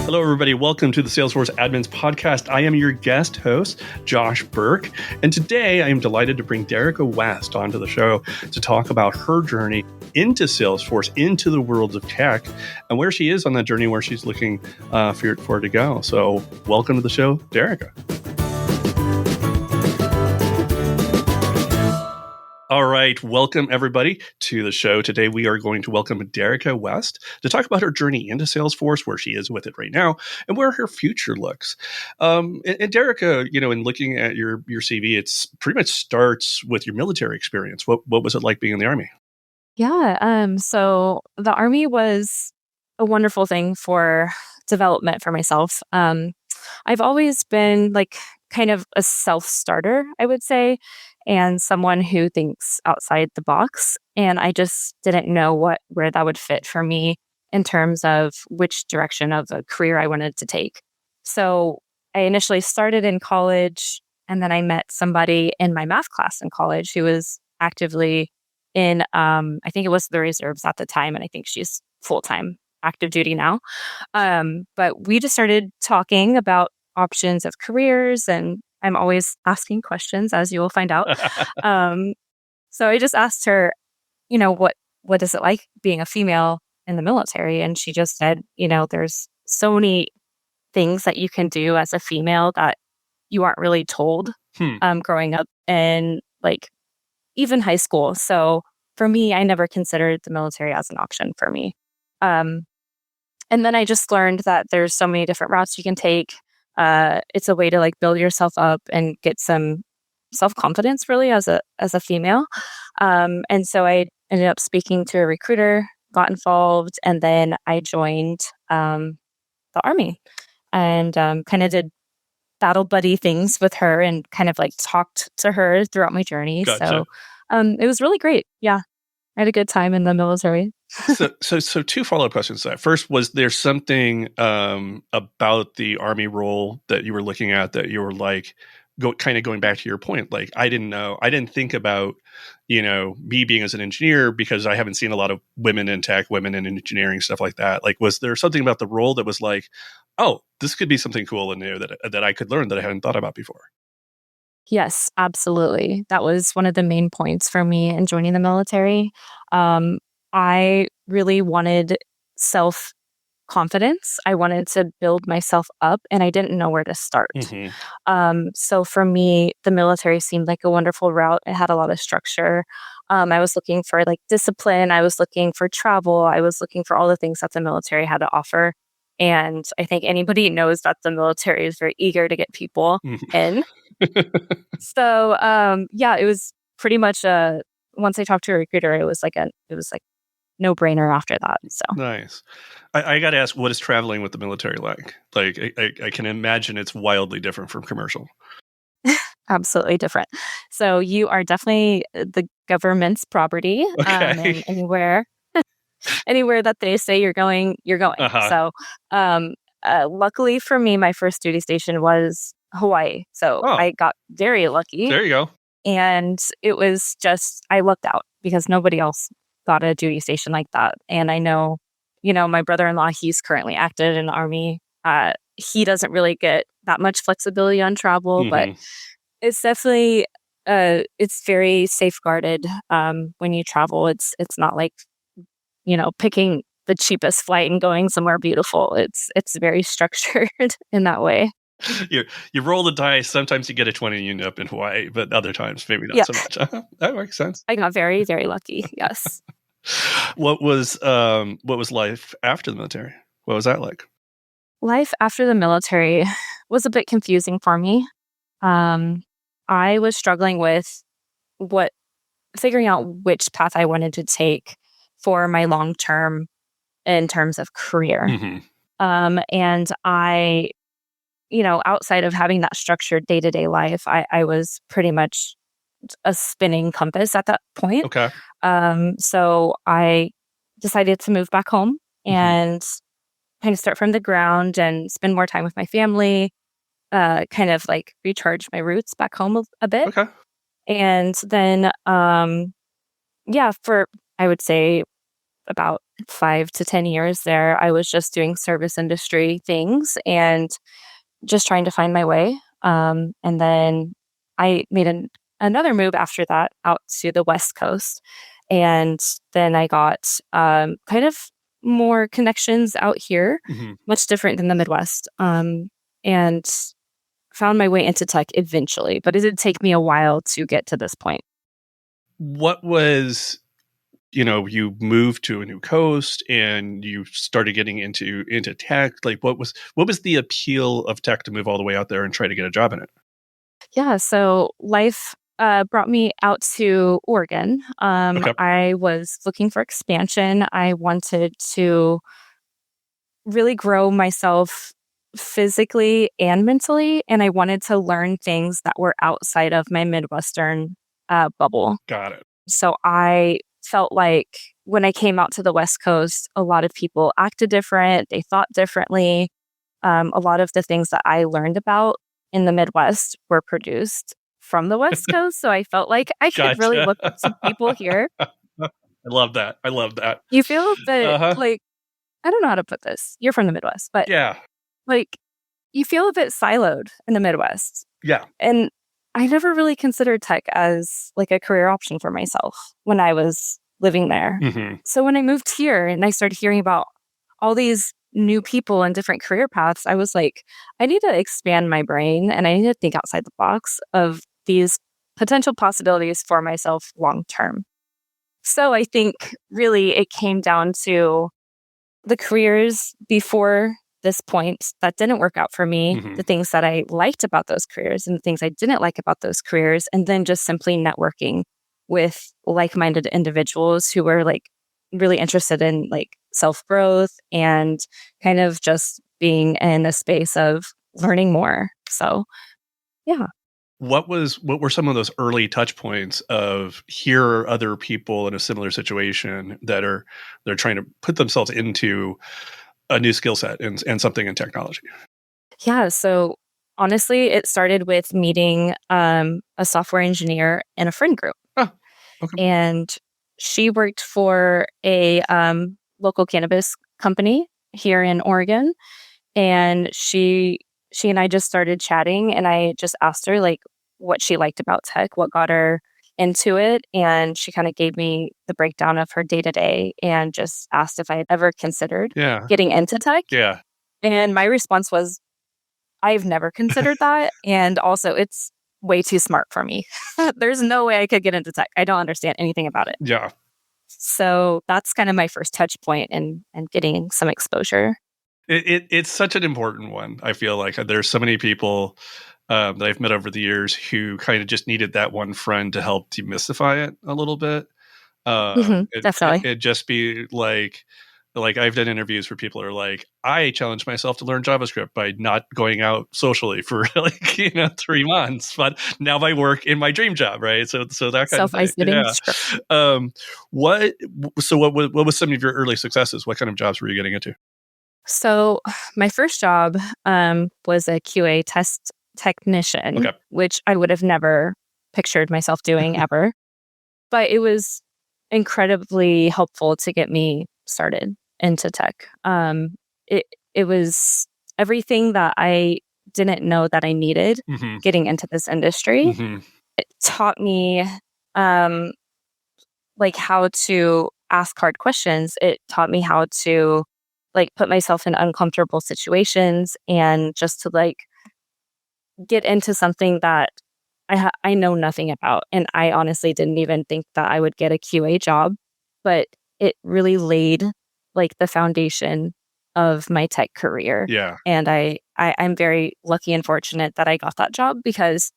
Hello, everybody. Welcome to the Salesforce Admins Podcast. I am your guest host, Josh Burke. And today I am delighted to bring Derika West onto the show to talk about her journey into Salesforce, into the world of tech, and where she is on that journey, where she's looking for it to go. So welcome to the show, Derika. All right. Welcome, everybody, to the show. Today, we are going to welcome Derika West to talk about her journey into Salesforce, where she is with it right now, and where her future looks. And Derika, in looking at your CV, it's pretty much starts with your military experience. What was it like being in the Army? Yeah. So the Army was a wonderful thing for development for myself. I've always been kind of a self-starter, I would say, and someone who thinks outside the box. And I just didn't know where that would fit for me in terms of which direction of a career I wanted to take. So I initially started in college, and then I met somebody in my math class in college who was actively in, I think it was the reserves at the time, and I think she's full-time active duty now. But we just started talking about options of careers, and I'm always asking questions, as you will find out. So I just asked her, what is it like being a female in the military? And she just said, there's so many things that you can do as a female that you aren't really told growing up in even high school. So for me, I never considered the military as an option for me. And then I just learned that there's so many different routes you can take. It's a way to build yourself up and get some self-confidence really as a female. And so I ended up speaking to a recruiter, got involved, and then I joined the Army and kind of did battle buddy things with her and kind of talked to her throughout my journey. Gotcha. So it was really great. Yeah. I had a good time in the military. So two follow-up questions to that. First, was there something about the Army role that you were looking at that you were going back to your point? I didn't think about, me being as an engineer because I haven't seen a lot of women in tech, women in engineering, stuff like that. Was there something about the role that was oh, this could be something cool and new that I could learn that I hadn't thought about before? Yes, absolutely. That was one of the main points for me in joining the military. I really wanted self-confidence. I wanted to build myself up, and I didn't know where to start. Mm-hmm. So for me, the military seemed like a wonderful route. It had a lot of structure. I was looking for discipline. I was looking for travel. I was looking for all the things that the military had to offer. And I think anybody knows that the military is very eager to get people in. So, it was pretty much once I talked to a recruiter, it was no brainer after that. So nice. I got to ask, what is traveling with the military like? I can imagine it's wildly different from commercial. Absolutely different. So you are definitely the government's property. Okay. And anywhere that they say you're going, you're going. Uh-huh. So, luckily for me, my first duty station was Hawaii. So I got very lucky. There you go. And it was just, I lucked out because nobody else got a duty station like that. And I know, my brother-in-law, he's currently active in the Army. He doesn't really get that much flexibility on travel, but it's definitely, it's very safeguarded when you travel. It's not picking the cheapest flight and going somewhere beautiful. It's very structured in that way. You roll the dice. Sometimes you get a 20 and you end up in Hawaii, but other times maybe not so much. That makes sense. I got very, very lucky. Yes. What was life after the military? What was that like? Life after the military was a bit confusing for me. I was struggling with figuring out which path I wanted to take for my long term in terms of career. And I, outside of having that structured day-to-day life, I was pretty much a spinning compass at that point. Okay. So I decided to move back home and kind of start from the ground and spend more time with my family, kind of recharge my roots back home a bit. And then, I would say about 5 to 10 years there, I was just doing service industry things and just trying to find my way. And then I made another move after that out to the West Coast. And then I got kind of more connections out here, much different than the Midwest, and found my way into tech eventually. But it did take me a while to get to this point. What was, you moved to a new coast and you started getting into tech. Like, what was the appeal of tech to move all the way out there and try to get a job in it? Yeah, so life brought me out to Oregon. Okay. I was looking for expansion. I wanted to really grow myself physically and mentally, and I wanted to learn things that were outside of my Midwestern bubble. Got it. So I felt like when I came out to the West Coast, a lot of people acted different, they thought differently. A lot of the things that I learned about in the Midwest were produced from the West Coast. So I felt like I could really Gotcha. look up to people here. I love that. You feel that, Uh-huh. like, I don't know how to put this. You're from the Midwest, but Yeah. like, you feel a bit siloed in the Midwest. Yeah. And I never really considered tech as like a career option for myself when I was living there. So when I moved here and I started hearing about all these new people and different career paths, I was like, I need to expand my brain and I need to think outside the box of these potential possibilities for myself long term. So I think really it came down to the careers before this point that didn't work out for me, the things that I liked about those careers and the things I didn't like about those careers, and then just simply networking with like-minded individuals who were like really interested in like self-growth and kind of just being in a space of learning more. So, yeah. What were some of those early touch points of here are other people in a similar situation that they're trying to put themselves into a new skill set and something in technology? Yeah, so honestly, it started with meeting a software engineer in a friend group. Oh, okay. And she worked for a local cannabis company here in Oregon. And she and I just started chatting, and I just asked her like what she liked about tech, what got her into it, and she kind of gave me the breakdown of her day to day, and just asked if I had ever considered Yeah. getting into tech. Yeah. And my response was, I've never considered that, and also it's way too smart for me. There's no way I could get into tech. I don't understand anything about it. Yeah. So that's kind of my first touch point and getting some exposure. It's such an important one. I feel like there's so many people that I've met over the years who kind of just needed that one friend to help demystify it a little bit. Definitely. It just be like I've done interviews where people are like, I challenged myself to learn JavaScript by not going out socially for 3 months, but now I work in my dream job, right? So that kind of thing. Self-isolating. Yeah. Sure. What what was some of your early successes? What kind of jobs were you getting into? So my first job was a QA test technician, Okay. which I would have never pictured myself doing ever. But it was incredibly helpful to get me started into tech. It it was everything that I didn't know that I needed hmm getting into this industry. hmm It taught me um, like how to ask hard questions. It taught me how to like put myself in uncomfortable situations and just to like get into something that I know nothing about. And I honestly didn't even think that I would get a QA job, but it really laid like the foundation of my tech career. Yeah. And I'm very lucky and fortunate that I got that job because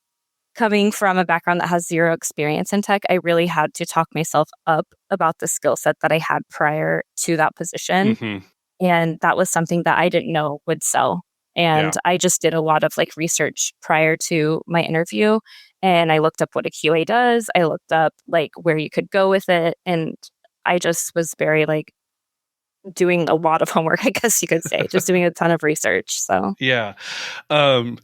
coming from a background that has zero experience in tech, I really had to talk myself up about the skill set that I had prior to that position. hmm And that was something that I didn't know would sell. Yeah. And I just did a lot of like research prior to my interview. And I looked up what a QA does. I looked up like where you could go with it. And I just was very like doing a lot of homework, I guess you could say, just doing a ton of research. So Yeah. Um,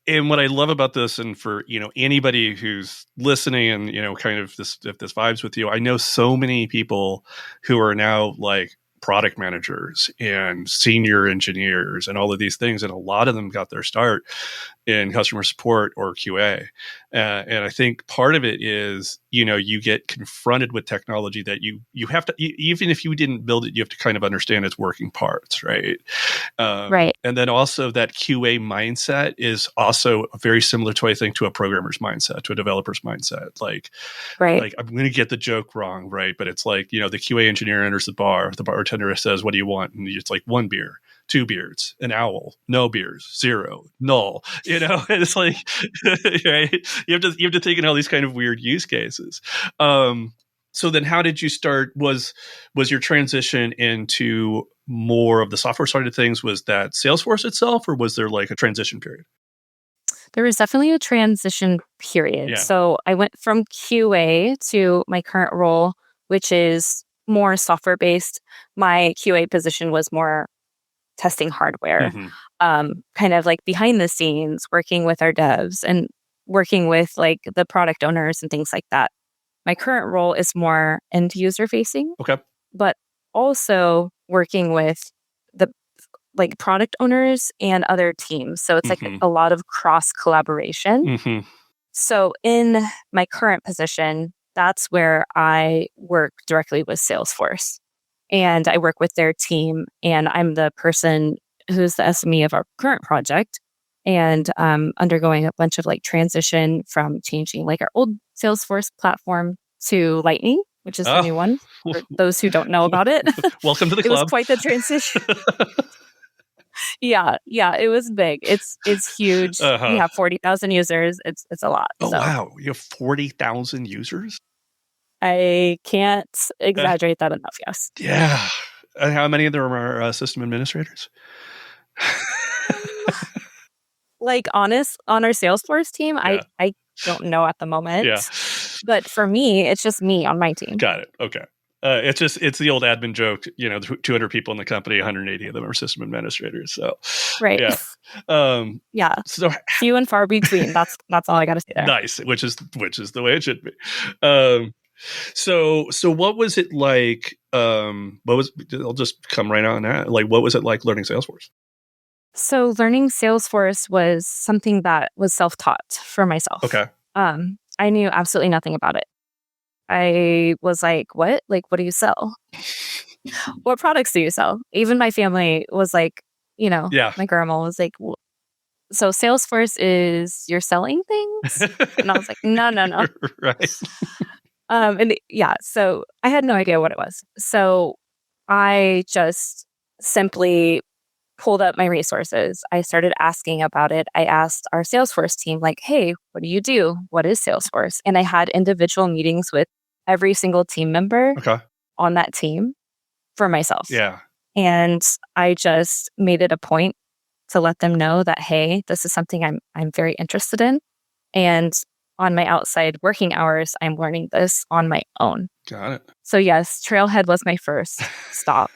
And what I love about this, and for anybody who's listening, and kind of this, if this vibes with you, I know so many people who are now like product managers and senior engineers and all of these things, and a lot of them got their start in customer support or QA. And I think part of it is, you get confronted with technology that you have to, even if you didn't build it, you have to kind of understand its working parts, right? Right. And then also that QA mindset is also very similar to, I think, to a programmer's mindset, to a developer's mindset. Like I'm going to get the joke wrong, right? But it's like, the QA engineer enters the bar, the bartender says, "What do you want?" And it's like, 1 beer. 2 beers, an owl, no beers, 0, null. It's like, right? You have to think in all these kind of weird use cases. So then, how did you start? Was your transition into more of the software side of things? Was that Salesforce itself, or was there like a transition period? There was definitely a transition period. Yeah. So I went from QA to my current role, which is more software based. My QA position was more testing hardware, kind of like behind the scenes, working with our devs and working with like the product owners and things like that. My current role is more end user facing, Okay. but also working with the like product owners and other teams. So it's like a lot of cross collaboration. So in my current position, that's where I work directly with Salesforce. And I work with their team, and I'm the person who's the SME of our current project, and undergoing a bunch of like transition from changing like our old Salesforce platform to Lightning, which is the new one. For those who don't know about it, welcome to the club. It was quite the transition. Yeah, it was big. It's huge. We have 40,000 users. It's a lot. Oh, so. Wow. You have 40,000 users? I can't exaggerate that enough, yes. Yeah. And how many of them are system administrators? Like, honest, on our Salesforce team, I don't know at the moment. Yeah. But for me, it's just me on my team. Got it. Okay. It's the old admin joke, 200 people in the company, 180 of them are system administrators. So, right. Yeah. Yeah. So few and far between. That's all I got to say there. Nice. Which is the way it should be. So what was it like? I'll just come right on that. Like, what was it like learning Salesforce? So learning Salesforce was something that was self-taught for myself. Okay. I knew absolutely nothing about it. I was like, what? Like, what do you sell? What products do you sell? Even my family was like, my grandma was like, so Salesforce is you're selling things? And I was like, no. Right. So I had no idea what it was. So I just simply pulled up my resources. I started asking about it. I asked our Salesforce team, like, hey, what do you do? What is Salesforce? And I had individual meetings with every single team member on that team for myself. Yeah. And I just made it a point to let them know that, hey, this is something I'm very interested in. And on my outside working hours, I'm learning this on my own. Got it. So yes, Trailhead was my first stop.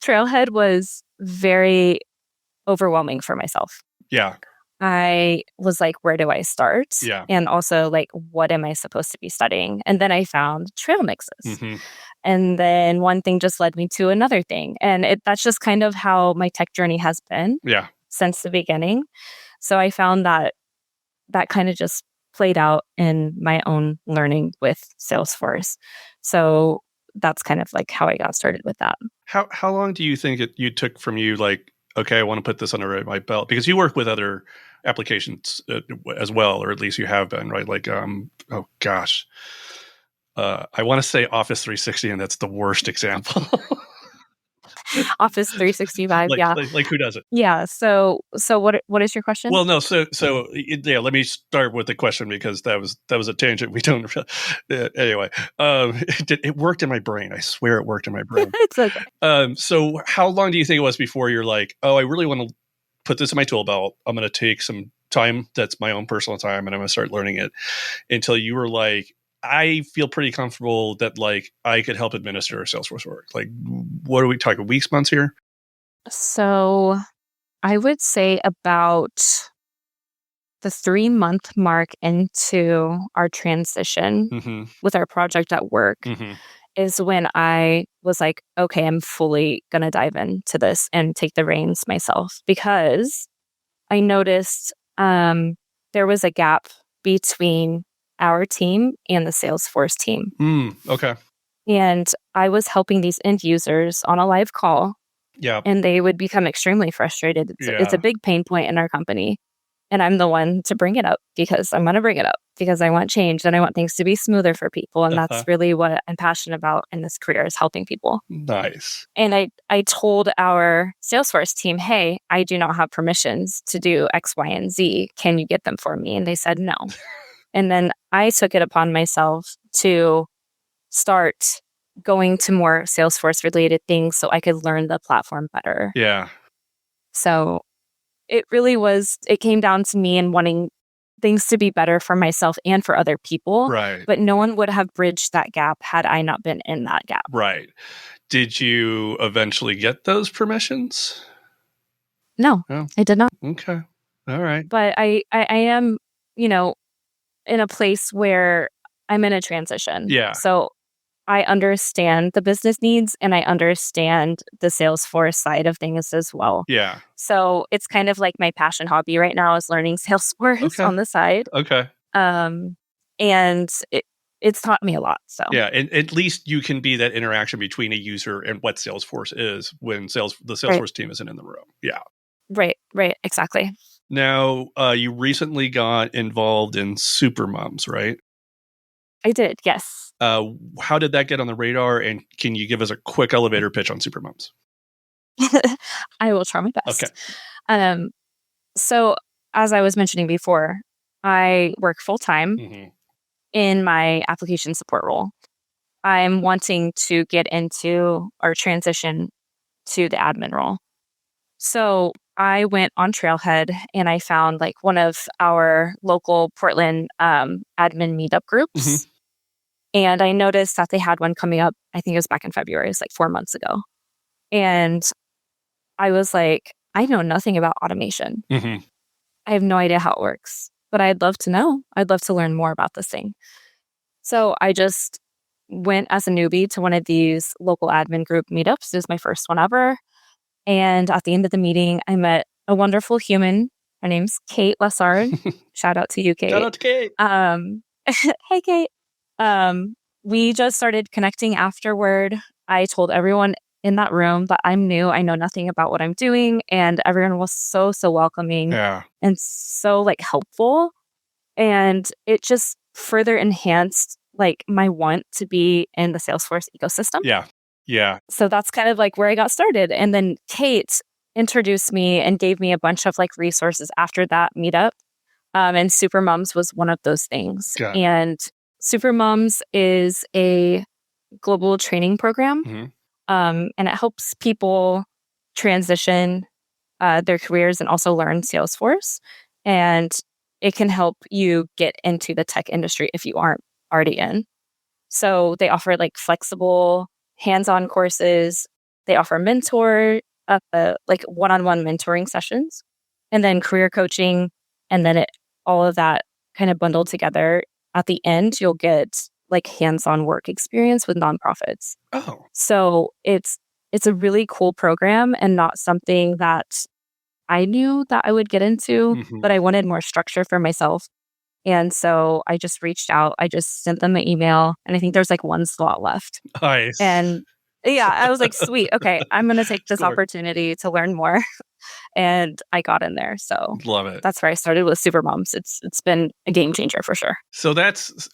Trailhead was very overwhelming for myself. Yeah. I was like, where do I start? Yeah. And also, like, what am I supposed to be studying? And then I found trail mixes. And then one thing just led me to another thing. And that's just kind of how my tech journey has been since the beginning. So I found that kind of just played out in my own learning with Salesforce. So that's kind of like how I got started with that. How long do you think you took from you, like, okay, I want to put this under my belt? Because you work with other applications as well, or at least you have been, right? Like, oh gosh. I want to say Office 360, and that's the worst example. Office 365, like who does it? Yeah. So what is your question? Well, no. So let me start with the question, because that was a tangent. We don't anyway. It worked in my brain. I swear it worked in my brain. It's okay. So how long do you think it was before you're like, oh, I really want to put this in my tool belt. I'm going to take some time that's my own personal time, and I'm going to start learning it, until you were like, I feel pretty comfortable that like I could help administer Salesforce work? Like, what are we talking, weeks, months here? So I would say about the 3-month mark into our transition Mm-hmm. with our project at work Mm-hmm. is when I was like, okay, I'm fully going to dive into this and take the reins myself, because I noticed there was a gap between our team and the Salesforce team. Okay. And I was helping these end users on a live call, Yeah. and they would become extremely frustrated. It's a Yeah. big pain point in our company. And I'm the one to bring it up, because I'm going to bring it up because I want change and I want things to be smoother for people. And that's really what I'm passionate about in this career, is helping people. Nice. And I told our Salesforce team, hey, I do not have permissions to do X, Y, and Z. Can you get them for me? And they said no. And then I took it upon myself to start going to more Salesforce related things so I could learn the platform better. Yeah. So it came down to me and wanting things to be better for myself and for other people. Right. But no one would have bridged that gap had I not been in that gap. Right. Did you eventually get those permissions? No, I did not. Okay. All right. But I am, in a place where I'm in a transition. Yeah. So I understand the business needs and I understand the Salesforce side of things as well. Yeah. So it's kind of like my passion hobby right now is learning Salesforce on the side. Okay. And it's taught me a lot. So yeah, and at least you can be that interaction between a user and what Salesforce is when the Salesforce team isn't in the room. Yeah. Right. Exactly. Now, you recently got involved in Supermoms, right? I did, yes. How did that get on the radar? And can you give us a quick elevator pitch on Supermoms? I will try my best. Okay. So as I was mentioning before, I work full-time in my application support role. I'm wanting to get into or transition to the admin role. So I went on Trailhead and I found like one of our local Portland admin meetup groups. And I noticed that they had one coming up. I think it was back in February. It was like 4 months ago. And I was like, I know nothing about automation. I have no idea how it works, but I'd love to know. I'd love to learn more about this thing. So I just went as a newbie to one of these local admin group meetups. It was my first one ever. And at the end of the meeting, I met a wonderful human. Her name's Kate Lessard. Shout out to you, Kate. Shout out to Kate. Hey, Kate. We just started connecting afterward. I told everyone in that room that I'm new. I know nothing about what I'm doing. And everyone was so welcoming and so like helpful. And it just further enhanced like my want to be in the Salesforce ecosystem. Yeah. So that's kind of like where I got started. And then Kate introduced me and gave me a bunch of like resources after that meetup. And Supermoms was one of those things. And Supermoms is a global training program. And it helps people transition their careers and also learn Salesforce. And it can help you get into the tech industry if you aren't already in. So they offer like flexible hands-on courses. They offer like one-on-one mentoring sessions, and then career coaching, and then all of that kind of bundled together. At the end, you'll get like hands-on work experience with nonprofits. Oh, so it's a really cool program and not something that I knew that I would get into, but I wanted more structure for myself. And so I just reached out. I just sent them an email, and I think there's like one slot left. Nice. And yeah, I was like, sweet. Okay, I'm going to take this opportunity to learn more. And I got in there. So love it. That's where I started with Supermoms. It's been a game changer for sure. So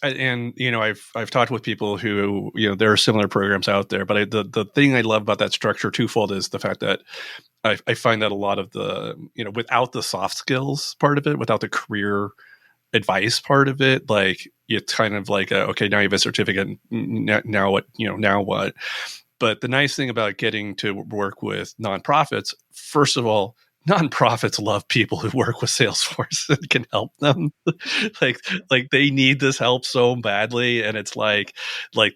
and I've talked with people who, there are similar programs out there, but the thing I love about that structure twofold is the fact that I find that a lot of the, without the soft skills part of it, without the career advice part of it, like it's kind of like, okay, now you have a certificate. Now what, now what? But the nice thing about getting to work with nonprofits, first of all, nonprofits love people who work with Salesforce and can help them. like they need this help so badly, and it's like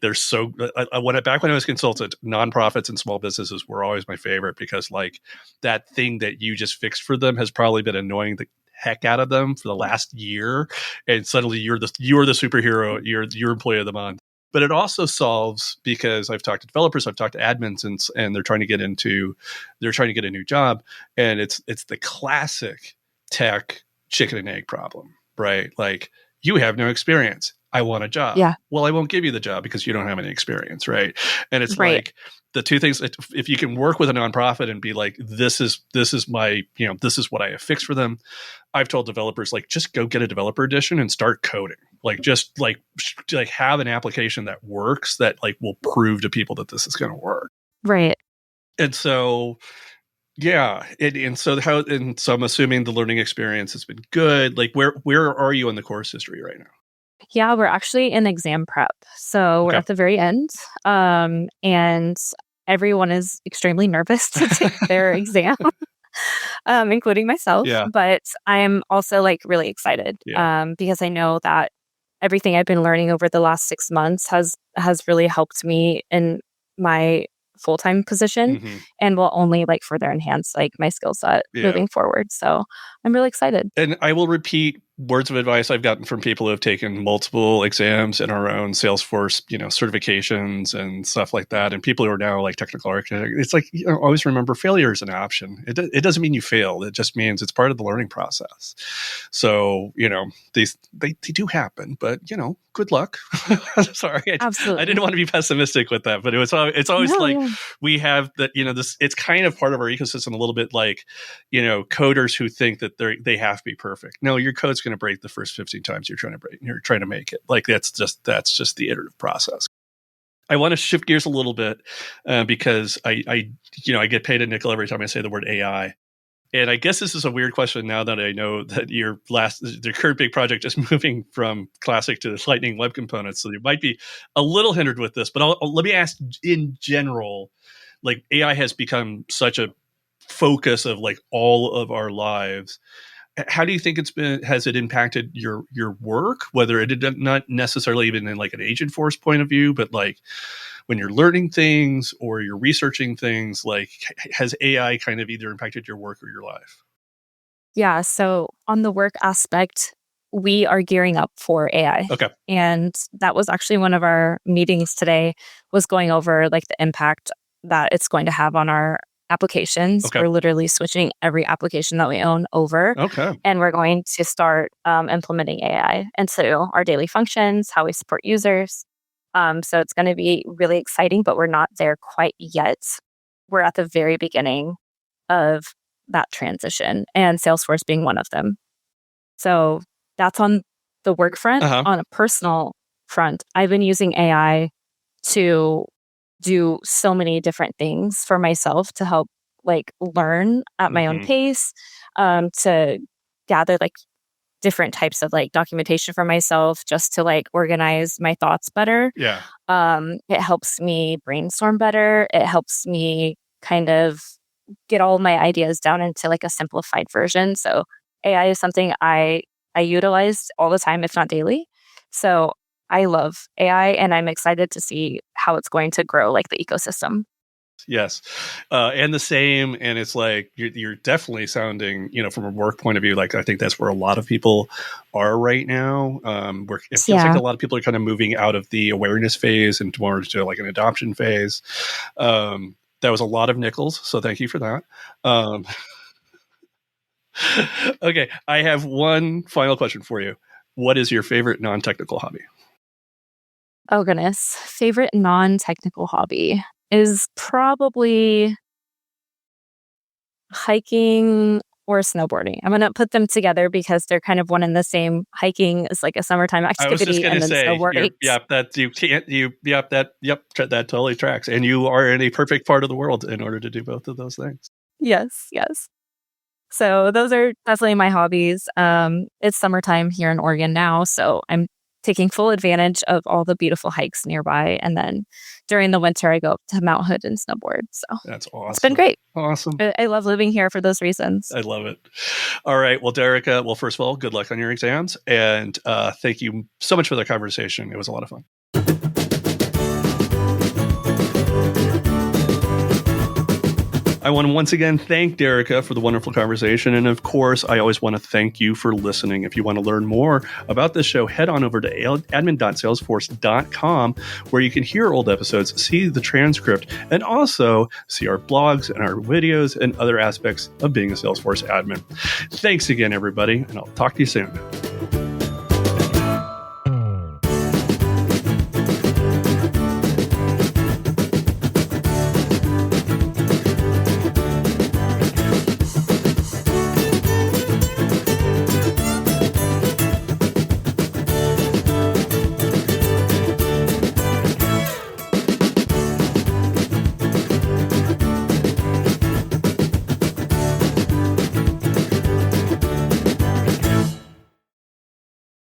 they're so. Back when I was consultant, nonprofits and small businesses were always my favorite because like that thing that you just fixed for them has probably been annoying the heck out of them for the last year, and suddenly you're the superhero, you're employee of the month. But it also solves, because I've talked to developers, I've talked to admins, and they're trying to get a new job, and it's the classic tech chicken and egg problem, right? Like, you have no experience. I want a job. Yeah. Well, I won't give you the job because you don't have any experience, right? And it's Right. like the two things. If you can work with a nonprofit and be like, this is my, this is what I have fixed for them. I've told developers, like, just go get a developer edition and start coding. Like, just like have an application that works, that like will prove to people that this is going to work. Right. And so, yeah. And so I'm assuming the learning experience has been good. Like, where are you in the course history right now? Yeah, we're actually in exam prep. So we're Okay. at the very end. And everyone is extremely nervous to take their exam, including myself. Yeah. But I'm also like really excited because I know that everything I've been learning over the last 6 months has really helped me in my full-time position and will only like further enhance like my skill set moving forward. So I'm really excited. And I will repeat words of advice I've gotten from people who have taken multiple exams in our own Salesforce, certifications and stuff like that. And people who are now like technical architects, it's like, always remember, failure is an option. It doesn't mean you failed. It just means it's part of the learning process. So, they do happen, but good luck. Sorry. Absolutely. I didn't want to be pessimistic with that, but it's always we have that, this, it's kind of part of our ecosystem a little bit, like, coders who think that they have to be perfect. No, your code's going to break the first 15 times you're trying to make it. Like, that's just the iterative process. I want to shift gears a little bit because I get paid a nickel every time I say the word AI. And I guess this is a weird question now that I know that the current big project is moving from Classic to Lightning Web Components. So you might be a little hindered with this, but let me ask in general, like, AI has become such a focus of like all of our lives. How do you think has it impacted your work, whether it did not necessarily even in like an Agentforce point of view, but like when you're learning things or you're researching things, like, has AI kind of either impacted your work or your life? Yeah. So on the work aspect, we are gearing up for AI. Okay. And that was actually one of our meetings today, was going over like the impact that it's going to have on our applications. Okay. We're literally switching every application that we own over. Okay. And we're going to start implementing AI into our daily functions, how we support users. So it's going to be really exciting, but we're not there quite yet. We're at the very beginning of that transition, and Salesforce being one of them. So that's on the work front. On a personal front, I've been using AI to do so many different things for myself to help like learn at my own pace, to gather like different types of like documentation for myself, just to like organize my thoughts better. Yeah. It helps me brainstorm better. It helps me kind of get all my ideas down into like a simplified version. So AI is something I utilize all the time, if not daily. So I love AI, and I'm excited to see how it's going to grow like the ecosystem. Yes. And the same. And it's like, you're definitely sounding, from a work point of view, like, I think that's where a lot of people are right now. Where it feels like a lot of people are kind of moving out of the awareness phase and more to like an adoption phase. That was a lot of nickels, so thank you for that. Okay, I have one final question for you. What is your favorite non-technical hobby? Oh, goodness. Favorite non-technical hobby is probably hiking or snowboarding. I'm going to put them together because they're kind of one and the same. Hiking is like a summertime activity. I was just going to say, snowboarding. That totally tracks. And you are in a perfect part of the world in order to do both of those things. Yes. So those are definitely my hobbies. It's summertime here in Oregon now, so I'm taking full advantage of all the beautiful hikes nearby. And then during the winter, I go up to Mount Hood and snowboard. So that's awesome. It's been great. Awesome. I love living here for those reasons. I love it. All right. Well, Derika, first of all, good luck on your exams. And thank you so much for the conversation. It was a lot of fun. I want to once again thank Derika for the wonderful conversation. And of course, I always want to thank you for listening. If you want to learn more about this show, head on over to admin.salesforce.com, where you can hear old episodes, see the transcript, and also see our blogs and our videos and other aspects of being a Salesforce admin. Thanks again, everybody, and I'll talk to you soon.